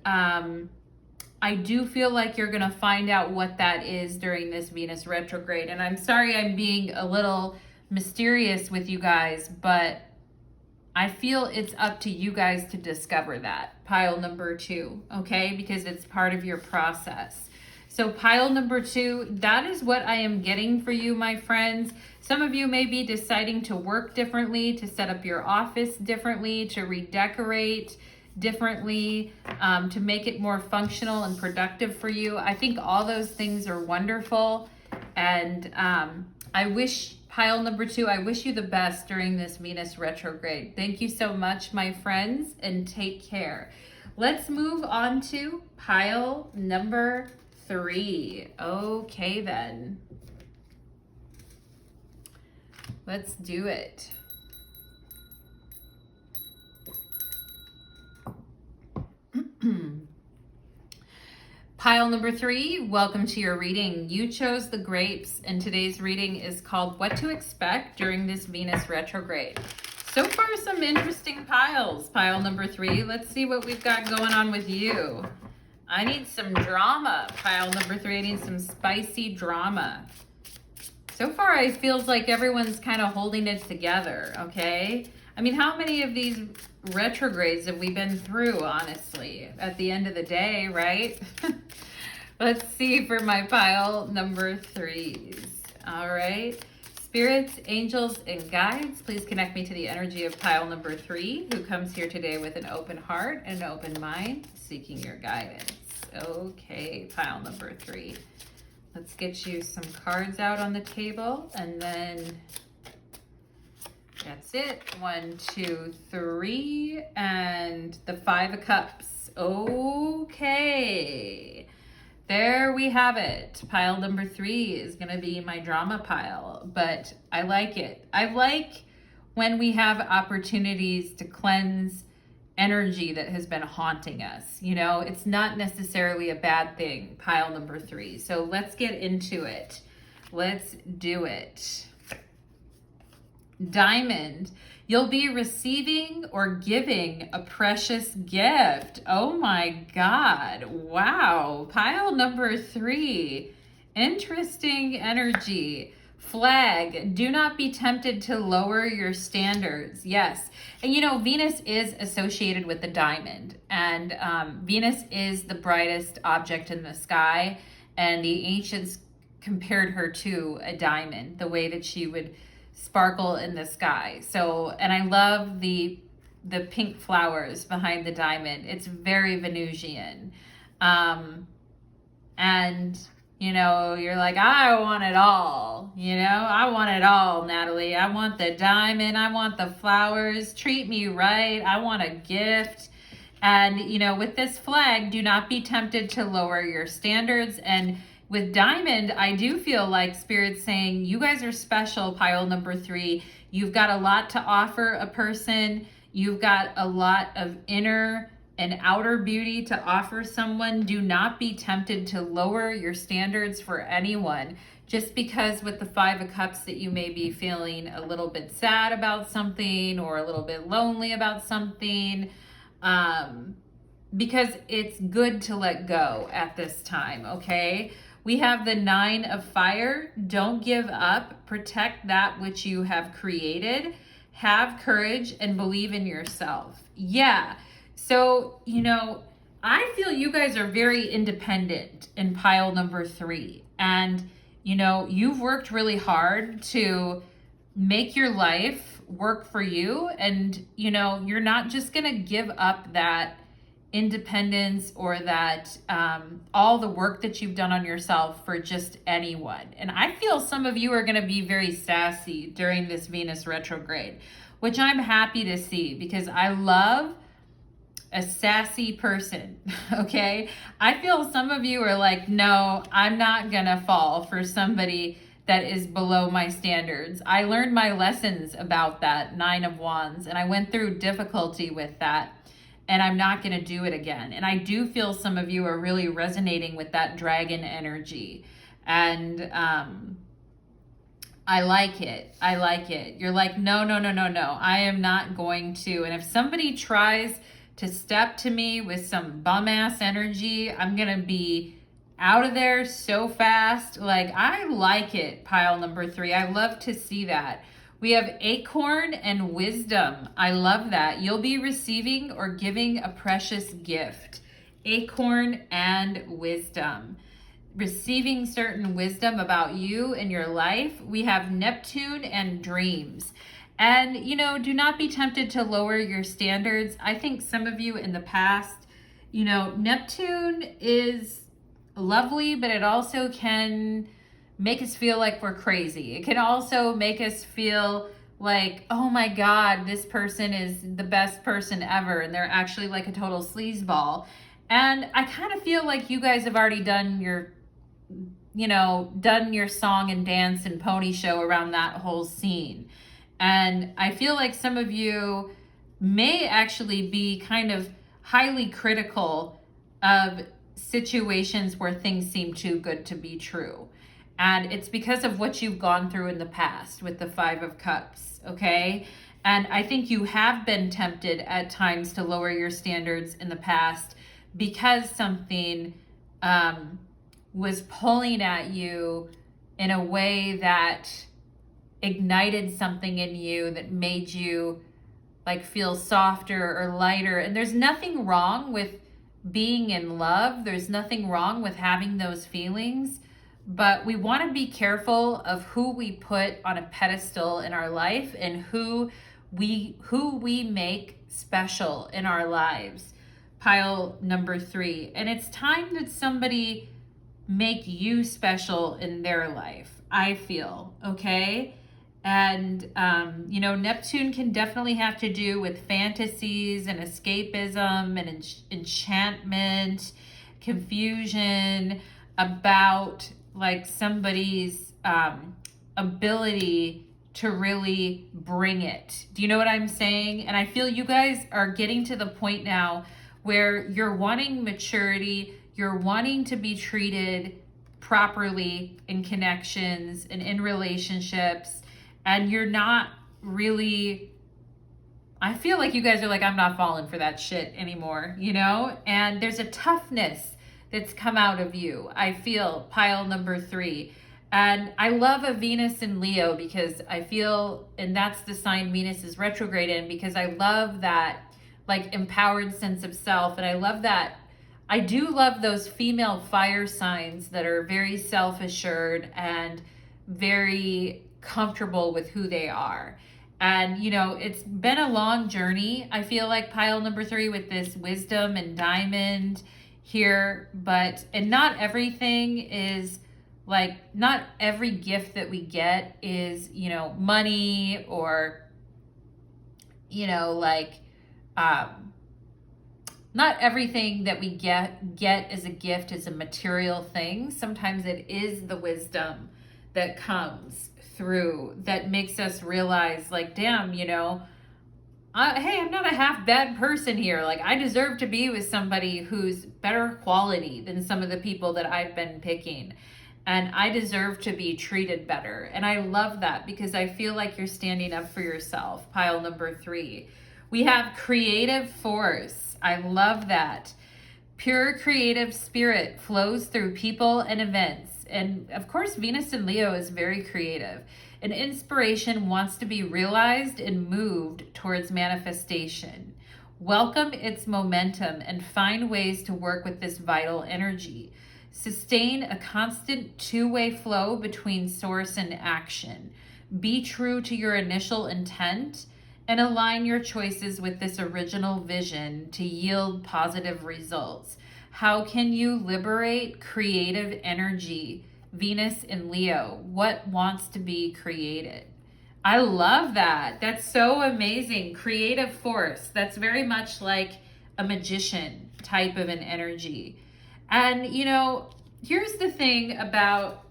I do feel like you're gonna find out what that is during this Venus retrograde. And I'm sorry I'm being a little mysterious with you guys, but I feel it's up to you guys to discover that. Pile number 2, okay? Because it's part of your process. So pile number 2, that is what I am getting for you, my friends. Some of you may be deciding to work differently, to set up your office differently, to redecorate differently, to make it more functional and productive for you. I think all those things are wonderful. And I wish, pile number 2, I wish you the best during this Venus retrograde. Thank you so much, my friends, and take care. Let's move on to pile number 3. Okay, then. Let's do it. Pile number 3, welcome to your reading. You chose the grapes, and today's reading is called What to Expect During This Venus Retrograde. So far, some interesting piles. Pile number 3, let's see what we've got going on with you. I need some drama. Pile number 3, I need some spicy drama. So far, it feels like everyone's kind of holding it together, okay? I mean, how many of these retrogrades have we been through, honestly, at the end of the day, right? Let's see for my pile number 3s. All right. Spirits, angels, and guides, please connect me to the energy of pile number 3, who comes here today with an open heart and an open mind, seeking your guidance. Okay, pile number 3. Let's get you some cards out on the table, and then that's it. 1, 2, 3, and the 5 of Cups. Okay. There we have it. Pile number 3 is going to be my drama pile, but I like it. I like when we have opportunities to cleanse energy that has been haunting us. You know, it's not necessarily a bad thing, pile number 3. So let's get into it. Let's do it. Diamond, you'll be receiving or giving a precious gift. Oh my God. Wow. Pile number 3. Interesting energy. Flag, do not be tempted to lower your standards. Yes. And you know, Venus is associated with the diamond, and Venus is the brightest object in the sky, and the ancients compared her to a diamond, the way that she would sparkle in the sky. So, and I love the pink flowers behind the diamond. It's very Venusian. And you know, you're like, I want it all. You know, I want it all, Natalie. I want the diamond. I want the flowers. Treat me right. I want a gift. And, you know, with this flag, do not be tempted to lower your standards. And with diamond, I do feel like Spirit's saying, you guys are special, pile number 3. You've got a lot to offer a person. You've got a lot of inner and outer beauty to offer someone. Do not be tempted to lower your standards for anyone, just because with the 5 of Cups that you may be feeling a little bit sad about something or a little bit lonely about something, because it's good to let go at this time, okay? We have the 9 of Fire. Don't give up. Protect that which you have created. Have courage and believe in yourself. Yeah. So, you know, I feel you guys are very independent in pile number 3. And, you know, you've worked really hard to make your life work for you. And, you know, you're not just going to give up that independence or that all the work that you've done on yourself for just anyone. And I feel some of you are going to be very sassy during this Venus retrograde, which I'm happy to see, because I love a sassy person, okay? I feel some of you are like, no, I'm not gonna fall for somebody that is below my standards. I learned my lessons about that 9 of Wands, and I went through difficulty with that, and I'm not gonna do it again. And I do feel some of you are really resonating with that dragon energy. And I like it. I like it. You're like, no, I am not going to. And if somebody tries to step to me with some bum ass energy, I'm gonna be out of there so fast. Like, I like it, pile number 3. I love to see that. We have Acorn and Wisdom. I love that. You'll be receiving or giving a precious gift. Acorn and Wisdom. Receiving certain wisdom about you and your life. We have Neptune and Dreams. And, you know, do not be tempted to lower your standards. I think some of you in the past, you know, Neptune is lovely, but it also can make us feel like we're crazy. It can also make us feel like, oh my God, this person is the best person ever, and they're actually like a total sleazeball. And I kind of feel like you guys have already done your, you know, done your song and dance and pony show around that whole scene. And I feel like some of you may actually be kind of highly critical of situations where things seem too good to be true. And it's because of what you've gone through in the past with the Five of Cups, okay? And I think you have been tempted at times to lower your standards in the past because something was pulling at you in a way that ignited something in you that made you like feel softer or lighter. And there's nothing wrong with being in love. There's nothing wrong with having those feelings, but we want to be careful of who we put on a pedestal in our life and who we make special in our lives. Pile number 3. And it's time that somebody make you special in their life, I feel, okay? And, you know, Neptune can definitely have to do with fantasies and escapism and enchantment, confusion about like somebody's ability to really bring it. Do you know what I'm saying? And I feel you guys are getting to the point now where you're wanting maturity, you're wanting to be treated properly in connections and in relationships, and you're not really, I feel like you guys are like, I'm not falling for that shit anymore, you know? And there's a toughness that's come out of you, I feel, pile number 3. And I love a Venus in Leo because I feel, and that's the sign Venus is retrograde in, because I love that like empowered sense of self. And I love that. I do love those female fire signs that are very self-assured and very comfortable with who they are. And, you know, it's been a long journey, I feel like, pile number 3 with this wisdom and diamond here, and not everything is like, not every gift that we get is, you know, money or, you know, like, not everything that we get as a gift is a material thing. Sometimes it is the wisdom that comes through that makes us realize, like, damn, you know, hey, I'm not a half bad person here. Like, I deserve to be with somebody who's better quality than some of the people that I've been picking. And I deserve to be treated better. And I love that because I feel like you're standing up for yourself. Pile number 3. We have creative force. I love that. Pure creative spirit flows through people and events. And of course, Venus in Leo is very creative. And inspiration wants to be realized and moved towards manifestation. Welcome its momentum and find ways to work with this vital energy. Sustain a constant two-way flow between source and action. Be true to your initial intent and align your choices with this original vision to yield positive results. How can you liberate creative energy? Venus in Leo, what wants to be created? I love that. That's so amazing. Creative force. That's very much like a magician type of an energy. And, you know, here's the thing about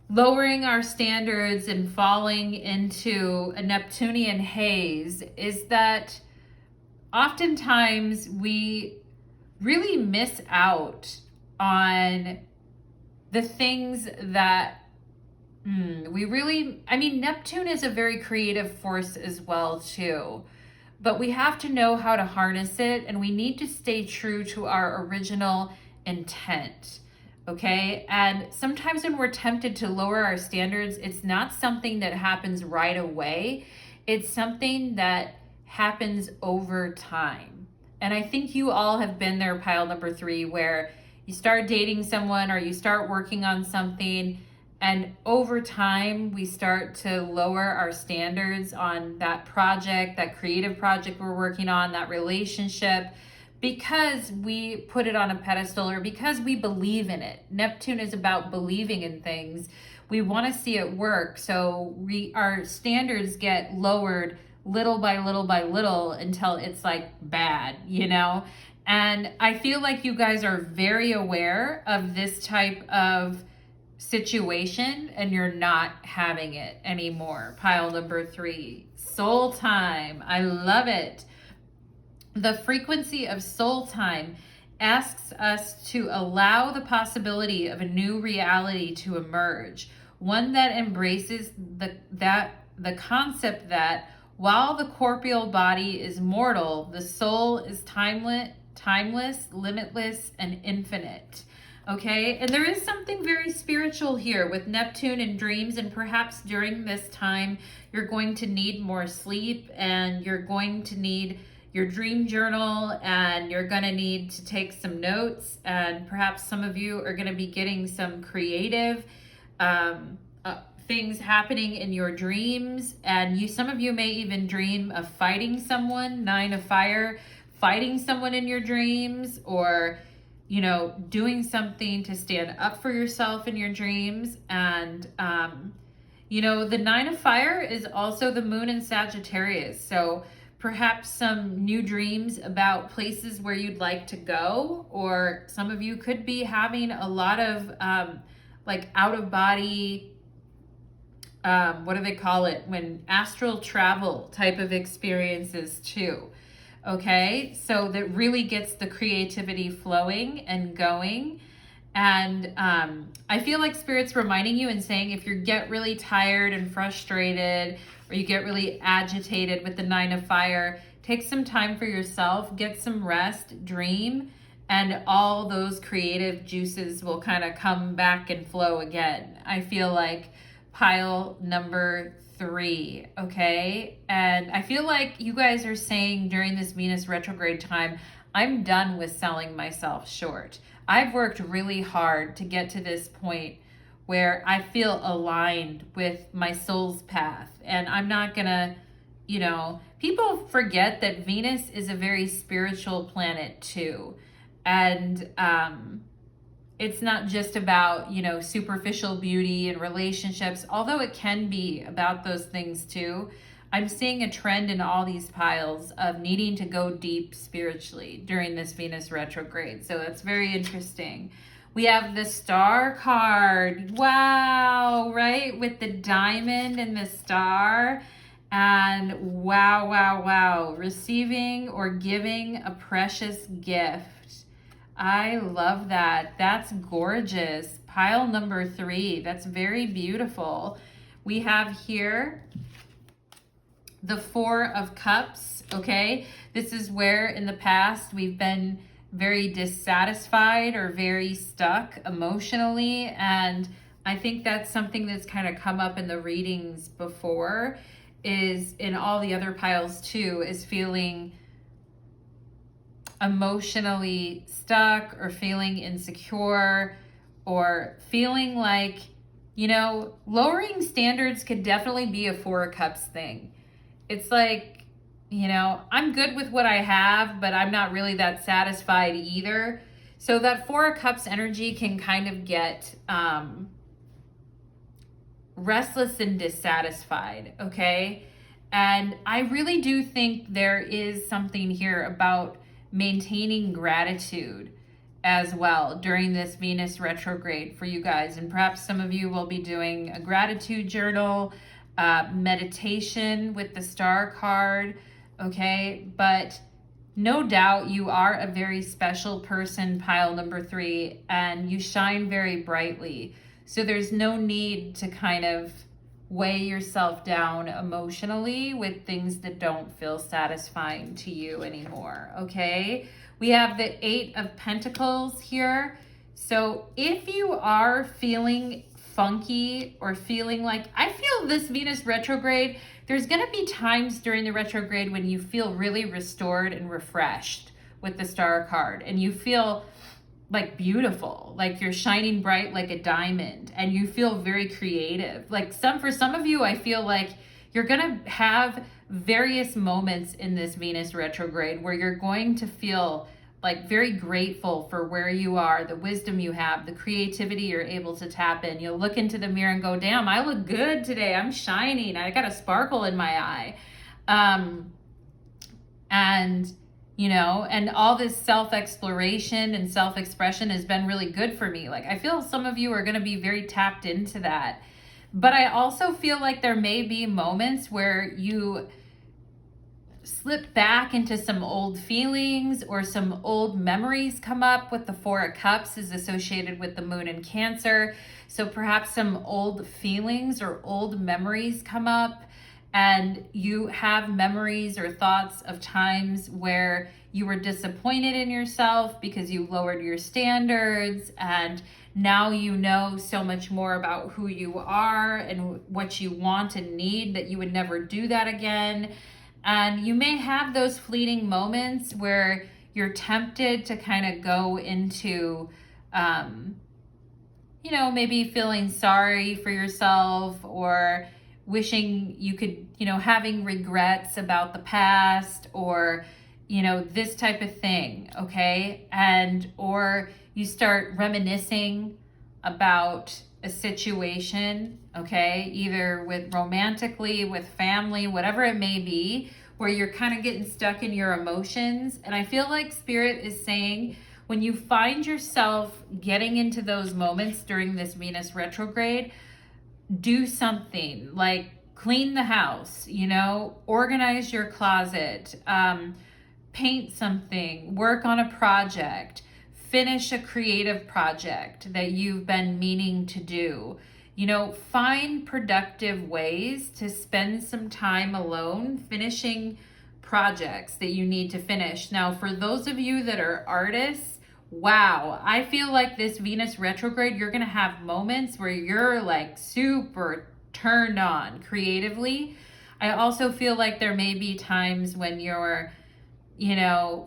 lowering our standards and falling into a Neptunian haze is that oftentimes we really miss out on the things that Neptune is a very creative force as well too, but we have to know how to harness it, and we need to stay true to our original intent. Okay. And sometimes when we're tempted to lower our standards, it's not something that happens right away. It's something that happens over time. And I think you all have been there, pile number 3, where you start dating someone or you start working on something And over time, we start to lower our standards on that project, that creative project we're working on, that relationship, because we put it on a pedestal or because we believe in it. Neptune is about believing in things. We want to see it work. So our standards get lowered little by little by little until it's like bad, you know? And I feel like you guys are very aware of this type of situation and you're not having it anymore. Pile number 3, soul time. I love it. The frequency of soul time asks us to allow the possibility of a new reality to emerge, one that embraces the concept that while the corporeal body is mortal, the soul is timeless, limitless, and infinite. Okay, and there is something very spiritual here with Neptune and dreams, and perhaps during this time you're going to need more sleep, and you're going to need your dream journal, and you're going to need to take some notes, and perhaps some of you are going to be getting some creative things happening in your dreams, and some of you may even dream of fighting someone. 9 of Fire, fighting someone in your dreams, or doing something to stand up for yourself in your dreams. And the 9 of Fire is also the moon in Sagittarius, so perhaps some new dreams about places where you'd like to go, or some of you could be having a lot of like out of body, what do they call it, when astral travel type of experiences too. Okay, so that really gets the creativity flowing and going. And I feel like Spirit's reminding you and saying, if you get really tired and frustrated, or you get really agitated with the 9 of Fire, take some time for yourself, get some rest, dream, and all those creative juices will kind of come back and flow again. I feel like pile number 3, okay? And I feel like you guys are saying during this Venus retrograde time, I'm done with selling myself short. I've worked really hard to get to this point where I feel aligned with my soul's path. And I'm not gonna, people forget that Venus is a very spiritual planet too. And it's not just about, superficial beauty and relationships, although it can be about those things too. I'm seeing a trend in all these piles of needing to go deep spiritually during this Venus retrograde. So that's very interesting. We have the Star card. Wow, right? With the diamond and the star. And wow. Receiving or giving a precious gift. I love that. That's gorgeous. Pile number 3. That's very beautiful. We have here the 4 of Cups, okay? This is where in the past we've been very dissatisfied or very stuck emotionally. And I think that's something that's kind of come up in the readings before, is in all the other piles too, is feeling emotionally stuck or feeling insecure or feeling like, lowering standards could definitely be a 4 of Cups thing. It's like, I'm good with what I have, but I'm not really that satisfied either. So that 4 of Cups energy can kind of get restless and dissatisfied, okay? And I really do think there is something here about maintaining gratitude as well during this Venus retrograde for you guys. And perhaps some of you will be doing a gratitude journal, meditation with the Star card, okay? But no doubt you are a very special person, pile number 3, and you shine very brightly. So there's no need to kind of weigh yourself down emotionally with things that don't feel satisfying to you anymore, okay? We have the 8 of Pentacles here. So if you are feeling funky or feeling like, I feel this Venus retrograde, there's going to be times during the retrograde when you feel really restored and refreshed with the Star card, and you feel like beautiful, like you're shining bright like a diamond, and you feel very creative. Like for some of you, I feel like you're gonna have various moments in this Venus retrograde where you're going to feel like very grateful for where you are, the wisdom you have, the creativity you're able to tap in. You'll look into the mirror and go, damn, I look good today. I'm shining. I got a sparkle in my eye. And and all this self-exploration and self-expression has been really good for me. Like, I feel some of you are going to be very tapped into that. But I also feel like there may be moments where you slip back into some old feelings, or some old memories come up. With the Four of Cups is associated with the moon in Cancer. So perhaps some old feelings or old memories come up, and you have memories or thoughts of times where you were disappointed in yourself because you lowered your standards, and now you know so much more about who you are and what you want and need that you would never do that again. And you may have those fleeting moments where you're tempted to kind of go into, maybe feeling sorry for yourself, or wishing you could, having regrets about the past, or, this type of thing, okay? Or you start reminiscing about a situation, okay? Either with romantically, with family, whatever it may be, where you're kind of getting stuck in your emotions. And I feel like Spirit is saying, when you find yourself getting into those moments during this Venus retrograde, do something like clean the house, organize your closet, paint something, work on a project, finish a creative project that you've been meaning to do. Find productive ways to spend some time alone finishing projects that you need to finish. Now, for those of you that are artists, wow, I feel like this Venus retrograde, you're going to have moments where you're like super turned on creatively. I also feel like there may be times when you're,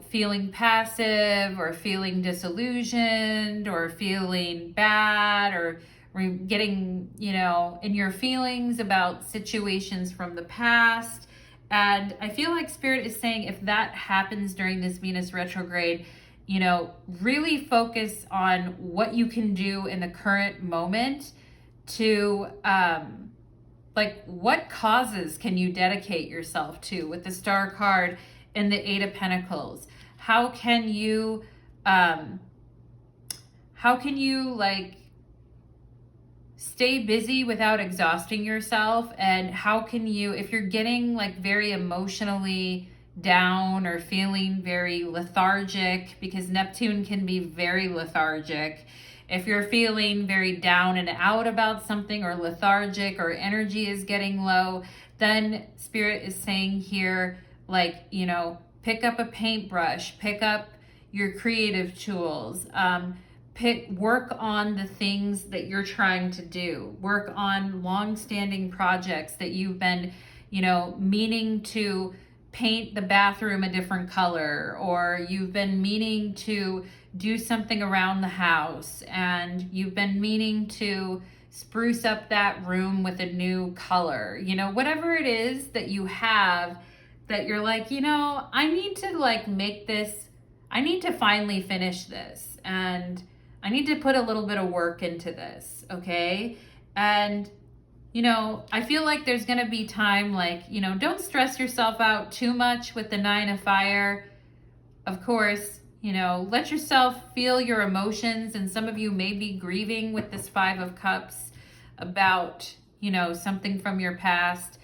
feeling passive, or feeling disillusioned, or feeling bad, or getting, in your feelings about situations from the past. And I feel like Spirit is saying, if that happens during this Venus retrograde, really focus on what you can do in the current moment to, what causes can you dedicate yourself to? With the Star card and the Eight of Pentacles, how can you stay busy without exhausting yourself? And how can you, if you're getting very emotionally down, or feeling very lethargic, because Neptune can be very lethargic. If you're feeling very down and out about something, or lethargic, or energy is getting low, then Spirit is saying here, pick up a paintbrush, pick up your creative tools, work on the things that you're trying to do, work on long-standing projects that you've been, meaning to paint the bathroom a different color, or you've been meaning to do something around the house, and you've been meaning to spruce up that room with a new color. Whatever it is that you have that you're like, I need to make this, I need to finally finish this, and I need to put a little bit of work into this, okay? And I feel like there's going to be time, don't stress yourself out too much with the Nine of Fire. Of course, let yourself feel your emotions. And some of you may be grieving with this Five of Cups about, something from your past.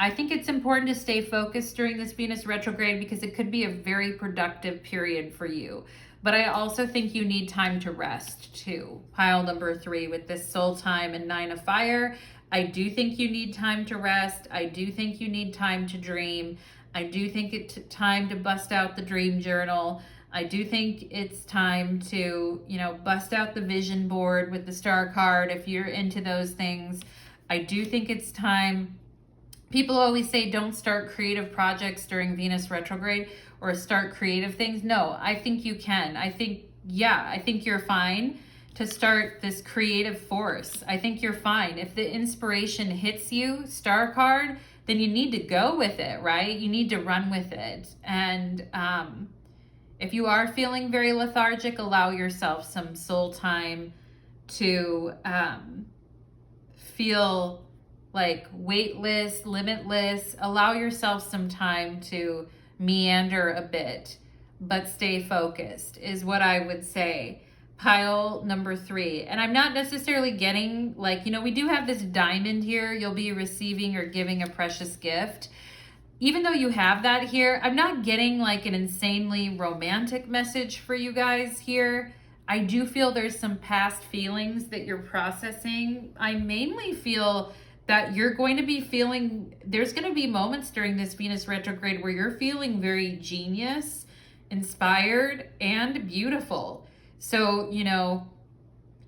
I think it's important to stay focused during this Venus retrograde, because it could be a very productive period for you. But I also think you need time to rest too. Pile number 3 with this Soul Time and Nine of Fire. I do think you need time to rest. I do think you need time to dream. I do think it's time to bust out the dream journal. I do think it's time to, bust out the vision board with the Star card if you're into those things. I do think it's time. People always say don't start creative projects during Venus retrograde, or start creative things. No, I think you can. I think yeah, I think you're fine to start this creative force. I think you're fine. If the inspiration hits you, star card, then you need to go with it, right? You need to run with it. And if you are feeling very lethargic, allow yourself some soul time to feel like weightless, limitless. Allow yourself some time to meander a bit, but stay focused is what I would say. Pile number 3. And I'm not necessarily getting like, we do have this diamond here. You'll be receiving or giving a precious gift. Even though you have that here, I'm not getting like an insanely romantic message for you guys here. I do feel there's some past feelings that you're processing. I mainly feel that you're going to be feeling, there's going to be moments during this Venus retrograde where you're feeling very genius, inspired, and beautiful. So,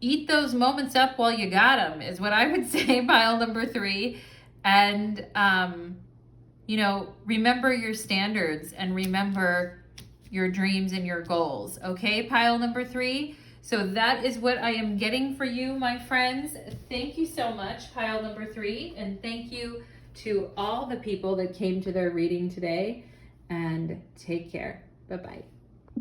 eat those moments up while you got them is what I would say, pile number 3. And, remember your standards and remember your dreams and your goals. Okay, pile number 3. So that is what I am getting for you, my friends. Thank you so much, pile number 3. And thank you to all the people that came to their reading today. And take care. Bye-bye.